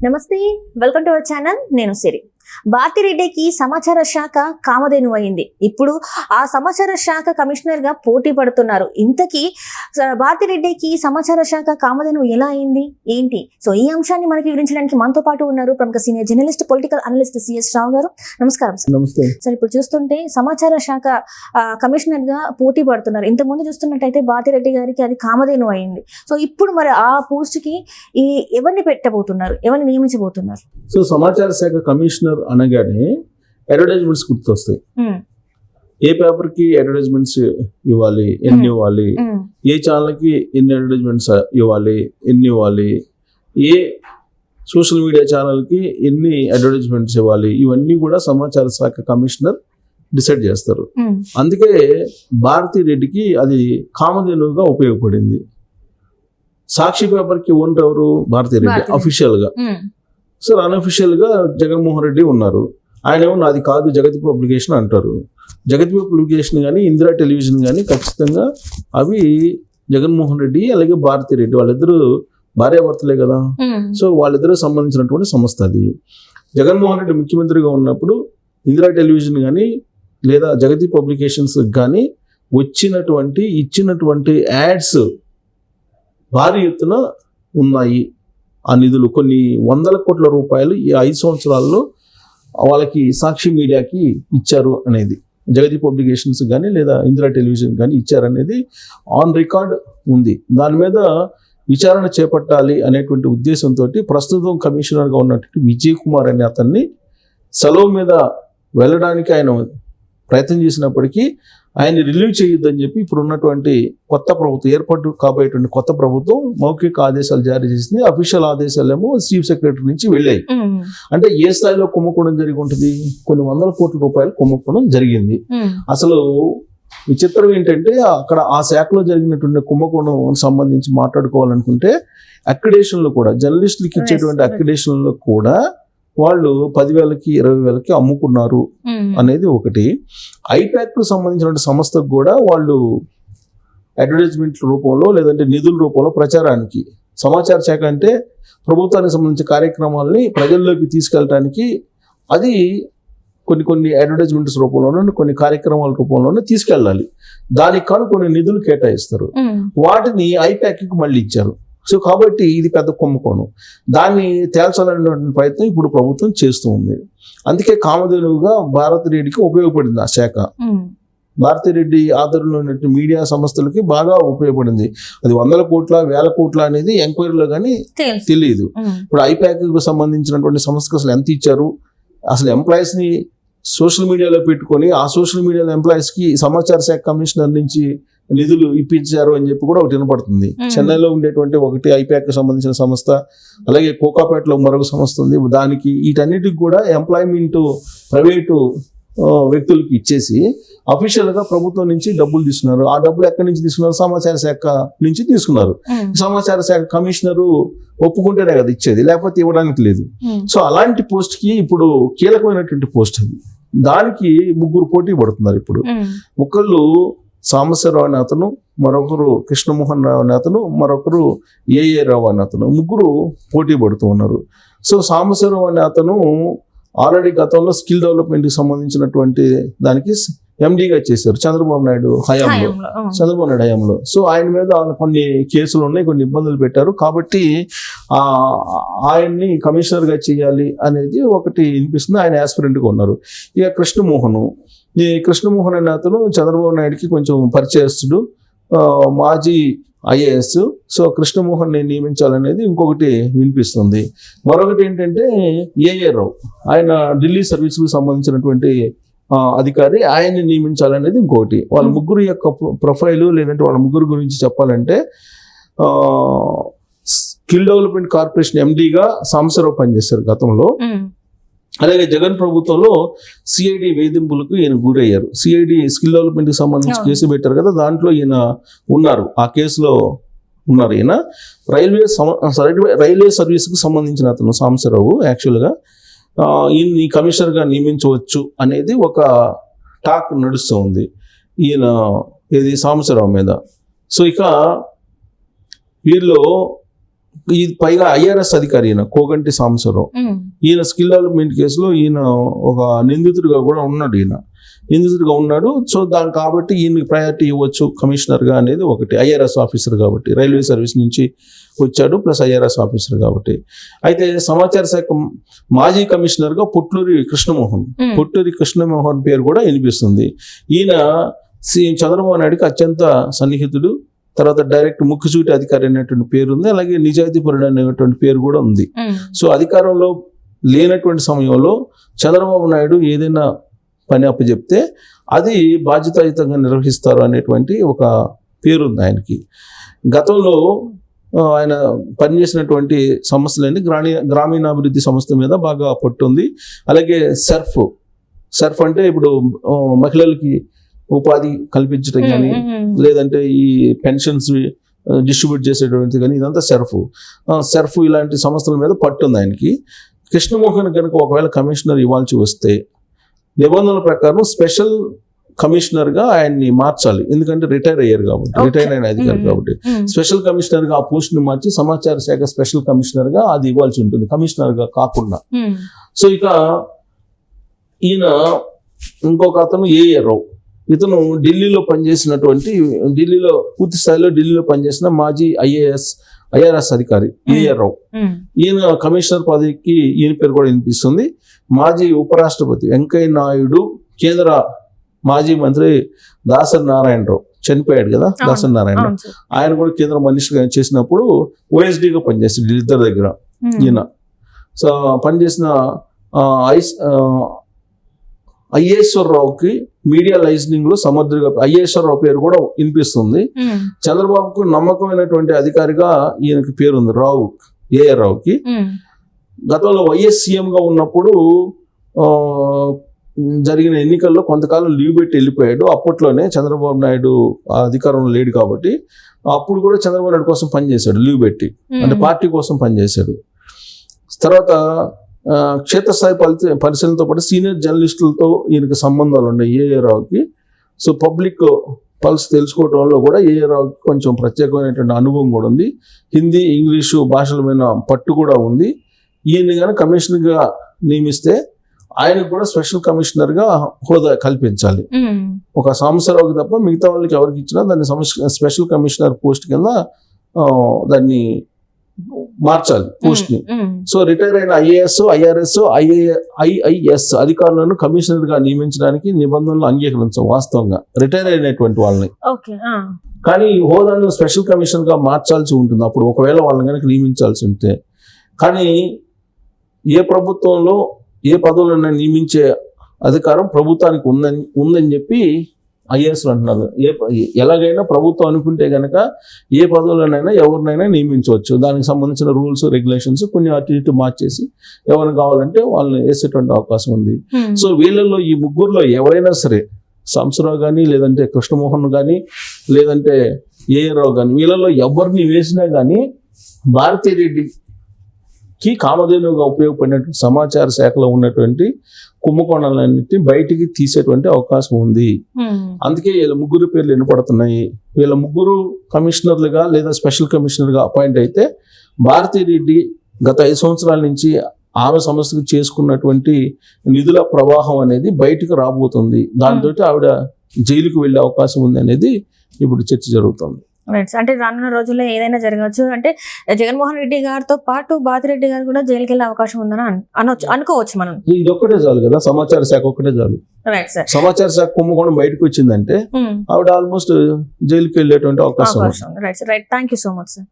నమస్తే, welcome to our channel. నేను సిరి. భారతిరెడ్డికి సమాచార శాఖ కామధేను అయింది. ఇప్పుడు ఆ సమాచార శాఖ కమిషనర్ గా పోటీ పడుతున్నారు. ఇంతకీ భారతిరెడ్డికి సమాచార శాఖ కామధేను ఎలా అయింది ఏంటి? సో ఈ అంశాన్ని మనకి వివరించడానికి మనతో పాటు ఉన్నారు ప్రముఖ senior journalist, political analyst C S Rao garu. నమస్కారం సార్. నమస్తే సార్, ఇప్పుడు చూస్తుంటే సమాచార శాఖ కమిషనర్ గా పోటీ పడుతున్నారు. ఇంతకుముందు చూస్తున్నట్టయితే భారతిరెడ్డి గారికి అది కామధేను అయింది. సో ఇప్పుడు మరి ఆ పోస్ట్ కి ఎవరిని పెట్టబోతున్నారు, ఎవరిని నియమించబోతున్నారు? సో సమాచార శాఖ కమిషనర్ అనగానే అడ్వర్టైజ్మెంట్స్ గుర్తొస్తాయి. ఏ పేపర్ కి అడ్వర్టైజ్మెంట్స్ ఇవ్వాలి, ఎన్ని ఇవ్వాలి, ఏ ఛానల్ కి ఎన్ని అడ్వర్టైజ్మెంట్స్ ఇవ్వాలి, ఎన్ని ఇవ్వాలి, ఏ సోషల్ మీడియా ఛానల్ కి ఎన్ని అడ్వర్టైజ్మెంట్స్ ఇవ్వాలి, ఇవన్నీ కూడా సమాచార శాఖ కమిషనర్ డిసైడ్ చేస్తారు. అందుకే భారతిరెడ్డికి అది కామధేనుగా ఉపయోగపడింది. సాక్షి పేపర్ కి ఓనర్ ఎవరు? భారతిరెడ్డి అఫీషియల్ గా. సార్ అన్అఫీషియల్ గా జగన్మోహన్ రెడ్డి ఉన్నారు. ఆయన ఏమో నాది కాదు జగతి పబ్లికేషన్ అంటారు. జగతి పబ్లికేషన్ కానీ ఇందిరా టెలివిజన్ కానీ ఖచ్చితంగా అవి జగన్మోహన్ రెడ్డి అలాగే భారతిరెడ్డి వాళ్ళిద్దరూ భార్యాభర్తలే కదా. సో వాళ్ళిద్దరూ సంబంధించినటువంటి సంస్థ అది. జగన్మోహన్ రెడ్డి ముఖ్యమంత్రిగా ఉన్నప్పుడు ఇందిరా టెలివిజన్ కానీ లేదా జగతి పబ్లికేషన్స్ కానీ ఇచ్చినటువంటి యాడ్స్ భారీ ఎత్తున ఉన్నాయి. ఆ నిధులు కొన్ని వందల కోట్ల రూపాయలు ఈ 5 సంవత్సరాల్లో వాళ్ళకి సాక్షి మీడియాకి ఇచ్చారు అనేది, జగతి పబ్లికేషన్స్ కానీ లేదా ఇందిరా టెలివిజన్ కానీ ఇచ్చారనేది ఆన్ రికార్డ్ ఉంది. దాని మీద విచారణ చేపట్టాలి అనేటువంటి ఉద్దేశంతో ప్రస్తుతం కమిషనర్గా ఉన్నటువంటి విజయ్ కుమార్ అనే అతన్ని సెలవు మీద వెళ్ళడానికి ఆయన ప్రయత్నం చేసినప్పటికీ ఆయన రిలీవ్ చేయొద్దని చెప్పి ఇప్పుడు ఉన్నటువంటి కొత్త ప్రభుత్వం, ఏర్పాటు కాబోయేటువంటి కొత్త ప్రభుత్వం మౌఖిక ఆదేశాలు జారీ చేసింది. అఫీషియల్ ఆదేశాలేమో చీఫ్ సెక్రటరీ నుంచి వెళ్ళాయి. అంటే ఏ స్థాయిలో కుంభకోణం జరిగి ఉంటుంది? కొన్ని వందల కోట్ల రూపాయలు కుంభకోణం జరిగింది. అసలు విచిత్రం ఏంటంటే అక్కడ ఆ శాఖలో జరిగినటువంటి కుంభకోణం సంబంధించి మాట్లాడుకోవాలనుకుంటే అక్రిడేషన్లు కూడా, జర్నలిస్టులకి ఇచ్చేటువంటి అక్రిడేషన్లు కూడా వాళ్ళు 10,000కి 20,000కి అమ్ముకున్నారు అనేది ఒకటి. ఐపాక్ కు సంబంధించిన సంస్థకు కూడా వాళ్ళు అడ్వర్టైజ్మెంట్ రూపంలో లేదంటే నిధుల రూపంలో ప్రచారానికి, సమాచార శాఖ అంటే ప్రభుత్వానికి సంబంధించిన కార్యక్రమాలని ప్రజల్లోకి తీసుకెళ్ళటానికి అది కొన్ని అడ్వర్టైజ్మెంట్స్ రూపంలోనూ కొన్ని కార్యక్రమాల రూపంలోనూ తీసుకెళ్ళాలి. దానికి కాను కొన్ని నిధులు కేటాయిస్తారు. వాటిని ఐపాక్కి మళ్ళీ ఇచ్చారు. సో కాబట్టి ఇది పెద్ద కుంభకోణం. దాన్ని తేల్చాలనేటువంటి ప్రయత్నం ఇప్పుడు ప్రభుత్వం చేస్తూ ఉంది. అందుకే కామధేనువుగా భారతిరెడ్డికి ఉపయోగపడింది ఆ శాఖ. భారతిరెడ్డి ఆధ్వర్యంలో ఉన్నటువంటి మీడియా సంస్థలకి బాగా ఉపయోగపడింది. అది 100 కోట్ల 1000 కోట్ల అనేది ఎంక్వైరీలో కానీ తెలియదు. ఇప్పుడు ఐపాక్కి సంబంధించినటువంటి సంస్థకు అసలు ఎంత ఇచ్చారు, అసలు ఎంప్లాయీస్ ని సోషల్ మీడియాలో పెట్టుకొని ఆ సోషల్ మీడియాలో ఎంప్లాయీస్ కి సమాచార శాఖ కమిషనర్ నుంచి నిధులు ఇప్పించారు అని చెప్పి కూడా ఒకటి వినపడుతుంది. చెన్నైలో ఉండేటువంటి ఒకటి ఐపాక్ సంబంధించిన సంస్థ, అలాగే కోకాపేటలో మరొక సంస్థ ఉంది. దానికి వీటన్నిటికి కూడా ఎంప్లాయ్మెంట్ ప్రైవేటు వ్యక్తులకి ఇచ్చేసి అఫీషియల్ గా ప్రభుత్వం నుంచి డబ్బులు తీసుకున్నారు. ఆ డబ్బులు ఎక్కడి నుంచి తీసుకున్నారు? సమాచార శాఖ నుంచి తీసుకున్నారు. సమాచార శాఖ కమిషనరు ఒప్పుకుంటేనే కదా ఇచ్చేది, లేకపోతే ఇవ్వడానికి లేదు. సో అలాంటి పోస్ట్ కి ఇప్పుడు కీలకమైనటువంటి పోస్ట్ అది. దానికి 3 పోటీ పడుతున్నారు ఇప్పుడు. ఒకళ్ళు సాంబశివరావు అనే అతను, మరొకరు కృష్ణమోహన్ రావు అనే అతను, మరొకరు ఏఏ రావు అనే అతను, 3 పోటీ పడుతూ ఉన్నారు. సో సాంబశివరావు అనే అతను ఆల్రెడీ గతంలో స్కిల్ డెవలప్మెంట్ కి సంబంధించినటువంటి దానికి ఎండీగా చేశారు చంద్రబాబు నాయుడు హయాంలో. సో ఆయన మీద కొన్ని కేసులు ఉన్నాయి, కొన్ని ఇబ్బందులు పెట్టారు. కాబట్టి ఆయన్ని కమిషనర్ గా చేయాలి అనేది ఒకటి వినిపిస్తుంది. ఆయన యాస్పిరెంట్ గా ఉన్నారు. ఇక ఈ కృష్ణమోహన్ అనే అతను చంద్రబాబు నాయుడుకి కొంచెం పరిచయస్తుడు, మాజీ ఐఏఎస్. సో కృష్ణమోహన్ ని నియమించాలనేది ఇంకొకటి వినిపిస్తుంది. మరొకటి ఏంటంటే ఏఏ రావు, ఆయన ఢిల్లీ సర్వీస్కు సంబంధించినటువంటి అధికారి, ఆయన్ని నియమించాలనేది ఇంకొకటి. వాళ్ళ 3 యొక్క ప్రొఫైలు లేదంటే వాళ్ళ 3 గురించి చెప్పాలంటే స్కిల్ డెవలప్మెంట్ కార్పొరేషన్ ఎండీగా సాంబశివరావు పనిచేశారు గతంలో. అలాగే జగన్ ప్రభుత్వంలో సిఐడి వేధింపులకు ఈయన గురయ్యారు. సిఐడి స్కిల్ డెవలప్మెంట్ కి సంబంధించి కేసు పెట్టారు కదా, దాంట్లో ఈయన ఉన్నారు, ఆ కేసులో ఉన్నారు. ఈయన రైల్వే సర్వీస్ కు సంబంధించిన అతను సాంబశివరావు. యాక్చువల్గా ఈయన్ని కమిషనర్గా నియమించవచ్చు అనేది ఒక టాక్ నడుస్తూ ఉంది ఈయన సాంబశివరావు మీద. సో ఇక వీళ్ళు ఇది పైగా ఐఆర్ఎస్ అధికారి ఈయన కోగంటి సాంబశివరావు. ఈయన స్కిల్ డెవలప్మెంట్ కేసులో ఈయన ఒక నిందితుడిగా కూడా ఉన్నాడు. నిందితుడిగా ఉన్నాడు. సో దాని కాబట్టి ఈయనకి ప్రయారిటీ ఇవ్వచ్చు కమిషనర్గా అనేది ఒకటి. ఐఆర్ఎస్ ఆఫీసర్ కాబట్టి, రైల్వే సర్వీస్ నుంచి వచ్చాడు, ప్లస్ ఐఆర్ఎస్ ఆఫీసర్ కాబట్టి. అయితే సమాచార శాఖ మాజీ కమిషనర్గా పొట్లూరి కృష్ణమోహన్ పేరు కూడా వినిపిస్తుంది. ఈయన సీఎం చంద్రబాబు నాయుడుకి అత్యంత సన్నిహితుడు. తర్వాత డైరెక్ట్ ముక్కుసూటి అధికారి అనేటువంటి పేరు ఉంది, అలాగే నిజాయితీపరుడు అనేటువంటి పేరు కూడా ఉంది. సో అధికారంలో లేనటువంటి సమయంలో చంద్రబాబు నాయుడు ఏదైనా పని అప్పచెప్తే అది బాధ్యతాయుతంగా నిర్వహిస్తారు అనేటువంటి ఒక పేరు ఉంది ఆయనకి. గతంలో ఆయన పనిచేసినటువంటి సంస్థలన్నీ గ్రామీణాభివృద్ధి సంస్థ మీద బాగా పట్టుంది. అలాగే సర్ఫ్ అంటే ఇప్పుడు మహిళలకి ఉపాధి కల్పించడం కానీ, లేదంటే ఈ పెన్షన్స్ డిస్ట్రిబ్యూట్ చేసేటువంటి కానీ, ఇదంతా సర్ఫ్ ఇలాంటి సంస్థల మీద పట్టుంది ఆయనకి. కృష్ణమోహన్ కనుక ఒకవేళ కమిషనర్ ఇవ్వాల్సి వస్తే నిబంధనల ప్రకారం స్పెషల్ కమిషనర్గా ఆయన్ని మార్చాలి. ఎందుకంటే రిటైర్ అయిన అధికారి కాబట్టి స్పెషల్ కమిషనర్గా ఆ పోస్ట్ని మార్చి సమాచార శాఖ స్పెషల్ కమిషనర్గా అది ఇవ్వాల్సి ఉంటుంది, కమిషనర్గా కాకుండా. సో ఇక ఈయన ఇంకొక అతను ఏఆర్ రావు. ఇతను ఢిల్లీలో పూర్తి స్థాయిలో ఢిల్లీలో పనిచేసిన మాజీ ఐఆర్ఎస్ అధికారి ఏఆర్ రావు. ఈయన కమిషనర్ పదవికి ఈయన పేరు కూడా వినిపిస్తుంది. మాజీ ఉపరాష్ట్రపతి వెంకయ్య నాయుడు, కేంద్ర మాజీ మంత్రి దాసరి నారాయణరావు చనిపోయాడు కదా, దాసరి నారాయణరావు, ఆయన కూడా కేంద్ర మినిస్టర్గా చేసినప్పుడు ఓఎస్డీగా పనిచేస్తాడు వీళ్ళిద్దరి దగ్గర. ఈయన సో పనిచేసిన అయ్యేశ్వరరావుకి మీడియా లైసెన్సింగ్ లో సమర్థుడిగా అయ్యేశ్వరరావు పేరు కూడా వినిపిస్తుంది. చంద్రబాబుకు నమ్మకమైనటువంటి అధికారిగా ఈయనకి పేరుంది ఏఆర్ రావుకి. గతంలో వైఎస్ సీఎం గా ఉన్నప్పుడు జరిగిన ఎన్నికల్లో కొంతకాలం లీవ్ పెట్టి వెళ్ళిపోయాడు. అప్పట్లోనే చంద్రబాబు నాయుడు అధికారంలో లేడు కాబట్టి అప్పుడు కూడా చంద్రబాబు నాయుడు కోసం పనిచేశాడు, లీవ్ పెట్టి, అంటే పార్టీ కోసం పనిచేశాడు. తర్వాత క్షేత్రస్థాయి పరిశీలనతో పాటు సీనియర్ జర్నలిస్టులతో ఈయనకి సంబంధాలు ఉన్నాయి ఏఆర్ రావుకి. సో పబ్లిక్ పల్స్ తెలుసుకోవడంలో కూడా ఏఆర్ రావుకి కొంచెం ప్రత్యేకమైనటువంటి అనుభవం కూడా ఉంది. హిందీ, ఇంగ్లీషు భాషల మీద పట్టు కూడా ఉంది. ఈయన్ని కానీ కమిషనర్గా నియమిస్తే ఆయనకు కూడా స్పెషల్ కమిషనర్గా హోదా కల్పించాలి. ఒక సాంబశివరావుకి తప్ప మిగతా వాళ్ళకి ఎవరికి ఇచ్చినా దాన్ని స్పెషల్ కమిషనర్ పోస్ట్ కింద దాన్ని మార్చాలి పోస్ట్ ని. సో రిటైర్ అయిన ఐఏఎస్, ఐఆర్ఎస్, ఐఐఎస్ అధికారులను కమిషనర్ గా నియమించడానికి నిబంధనలు అంగీకరించవు వాస్తవంగా రిటైర్ అయినటువంటి వాళ్ళని. కానీ హోదాను స్పెషల్ కమిషనర్ గా మార్చాల్సి ఉంటుంది అప్పుడు ఒకవేళ వాళ్ళని కనుక నియమించాల్సి ఉంటే. కానీ ఏ ప్రభుత్వంలో ఏ పదవులను నియమించే అధికారం ప్రభుత్వానికి ఉందని చెప్పి ఐఏఎస్లు అంటున్నారు. ఎలాగైనా ప్రభుత్వం అనుకుంటే కనుక ఏ పదవులనైనా ఎవరినైనా నియమించవచ్చు. దానికి సంబంధించిన రూల్స్, రెగ్యులేషన్స్ కొన్ని అటు ఇటు మార్చేసి ఎవరిని కావాలంటే వాళ్ళని వేసేటువంటి అవకాశం ఉంది. సో వీళ్ళల్లో ఈ ముగ్గురులో ఎవరైనా సరే, సాంబశివరావు కానీ, లేదంటే కృష్ణమోహన్ కానీ, లేదంటే ఏఆర్ రావు కానీ, వీళ్ళలో ఎవరిని వేసినా కానీ భారతీరెడ్డికి కామధేనుగా ఉపయోగపడినటువంటి సమాచార శాఖలో ఉన్నటువంటి కుంభకోణాలన్నింటినీ బయటికి తీసేటువంటి అవకాశం ఉంది. అందుకే వీళ్ళ ముగ్గురు పేర్లు వినపడుతున్నాయి. వీళ్ళ ముగ్గురు కమిషనర్లుగా లేదా స్పెషల్ కమిషనర్గా అపాయింట్ అయితే భారతీరెడ్డి గత 5 సంవత్సరాల నుంచి ఆమె సంస్థకు చేసుకున్నటువంటి నిధుల ప్రవాహం అనేది బయటకు రాబోతుంది. దాంతో ఆవిడ జైలుకు వెళ్ళే అవకాశం ఉంది అనేది ఇప్పుడు చర్చ జరుగుతుంది. అంటే రానున్న రోజుల్లో ఏదైనా జరగవచ్చు. అంటే జగన్మోహన్ రెడ్డి గారితో పాటు బాతిరెడ్డి గారు కూడా జైలుకి వెళ్ళే అవకాశం ఉందని అనుకోవచ్చు మనం. ఇది ఒక్కటే చాలు కదా, సమాచార శాఖ ఒక్కటే చాలు. సమాచార శాఖ కుంభకోణం బయటకు వచ్చిందంటే ఆవిడ ఆల్మోస్ట్ జైలుకి వెళ్ళేటువంటి అవకాశం. Right. Thank you so much sir.